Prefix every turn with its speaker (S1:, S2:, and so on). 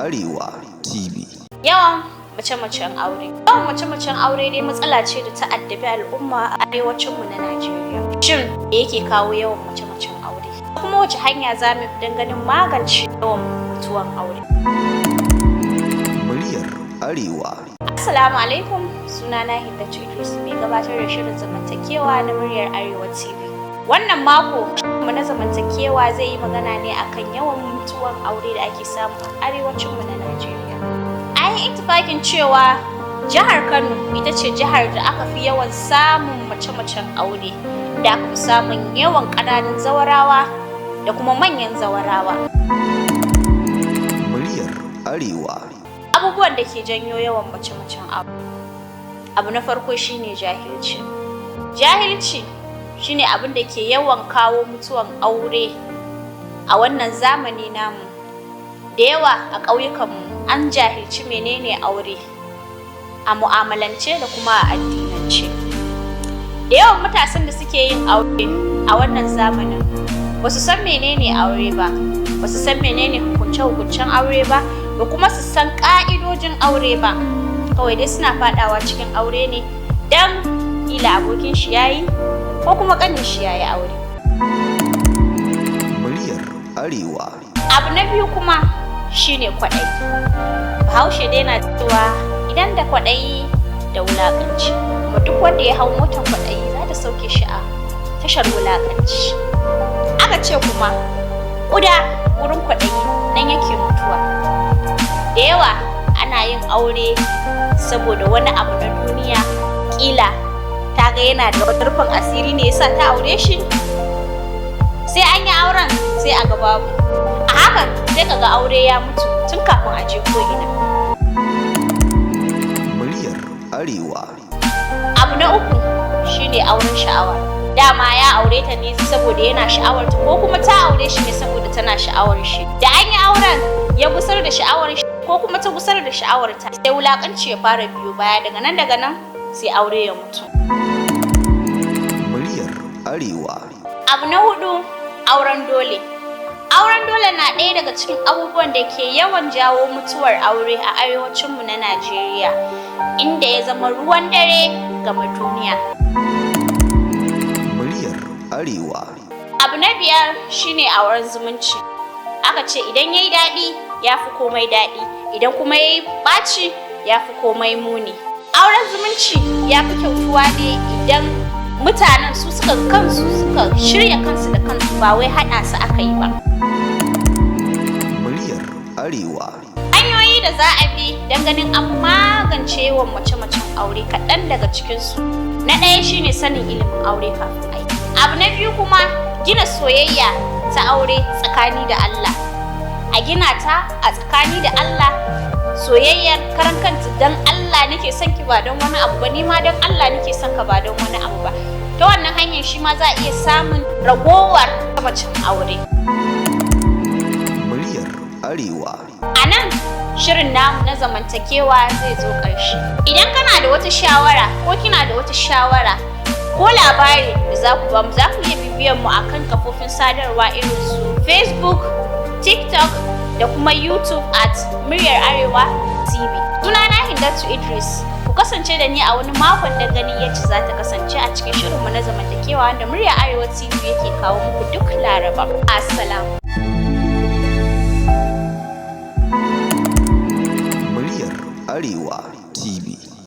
S1: Arewa TV.
S2: Yawan mace-macen aure. Yawan mace-macen aure dai matsala ce da ta addabi al'umma a arewacinmu na Najeriya. Shin me yake kawo yawan mace-macen aure? Kuma wace hanya za mu bi don ganin magance yawan mutuwan aure?
S1: Muryar Arewa.
S2: Assalamu alaikum, sunana Hindatu Idris, mai gabatar da shirin zamantakewa na Muryar Arewa TV. Wannan mako mu na zamantakewa zai yi magana ne akan yawan mutuwan aure da ake samu a arewacinmu na Najeriya. An yi ittifakin cewa jihar Kano ita ce jihar da aka fi yawan samun mace-macen aure, da aka fi samun yawan ƙananan zawarawa da kuma manyan zawarawa.
S1: Muryar Arewa.
S2: Abubuwan da ke janyo yawan mace-macen aure. Abu na farko shine jahilci. Jahilci shine abin da ke yawan kawo mutuwan aure a wannan zamani namu. Da yawa a ƙauyukanmu an jahilci menene aure a mu'amalance da kuma a addinance. Da yawan matasan da suke yin aure a wannan zamanin ba su san menene aure ba, ba su san menene hukunce-hukuncen aure ba, ba kuma su san ƙa'idojin aure ba. Kawai dai suna faɗawa cikin aure ne don kila abokin shi yayi ko kuma ƙanin shi yayi aure.
S1: Muryar Arewa.
S2: Abu na biyu kuma shine kwaɗayi. Bahaushe dai na cewa idan da kwaɗayi da wulaƙanci, kuma duk wanda ya hau motar kwaɗayi za ta sauke shi a tashar wulaƙanci. Aka ce kuma ƙuda wurin kwaɗayi nan yake mutuwa. Da yawa ana yin aure saboda wani abu na duniya, ƙila ta ga yana da wani rufin asiri ne yasa ta aure shi, sai an yi auren sai a ga babu. A hakan sai ka ga aure ya mutu tun kafin a je ko ina.
S1: Muryar Arewa.
S2: Abu na uku shine auren sha'awa. Dama ya aure ta ne saboda yana sha'awar ta, ko kuma ta aure shi ne saboda tana sha'awar shi. Da an yi auren ya gusar da sha'awar shi ko kuma ta gusar da sha'awar ta, sai wulakanci ya fara biyo baya, daga nan sai aure ya mutu.
S1: Muryar Arewa.
S2: Abu na hudu, auren dole. Auren dole na ɗaya daga cikin abubuwan da ke yawan jawo mutuwar aure a arewacinmu na Najeriya, inda ya zama ruwan dare gama duniya.
S1: Muryar Arewa.
S2: Abu na biyar shine auren zumunci. Aka ce idan yayi daɗi ya fi komai daɗi, idan kuma yayi ɓaci ya fi komai muni. Auren zumunci ya fi kyautuwa ne idan mutanen su suka shirya kansu da kansu, ba wai haɗa su aka yi ba.
S1: Muryar Arewa.
S2: Hanyoyi da za a bi don ganin an magance yawan mace-macen aure, kaɗan daga cikinsu. Na ɗaya shine sanin ilimin aure kafin a yi. Abu na biyu kuma gina soyayya ta aure tsakani da Allah. A gina ta a tsakani da Allah, soyayyar karan kanta don Allah nake son ki ba don wani abu ba, ni ma don Allah nake son ka ba don wani abu ba. Ta wannan hanyar shi ma za a iya samun ragowar macen aure.
S1: Muryar Arewa.
S2: A nan shirin namu na zamantakewa zai zo ƙarshe. Idan kana da wata shawara ko kina da wata shawara ko labari da za ku bamu, za ku iya bibiyan mu akan kafofin sadarwa irin su Facebook, TikTok da kuma YouTube at Muryar Arewa TV. Sunana Hindatu Idris. Ku kasance da ni a wani makon da ganin yadda za ta kasance a cikin shirinmu na zamantakewa wanda Muryar Arewa TV yake kawo muku duk Laraba. Assalamu.
S1: Muryar Arewa TV.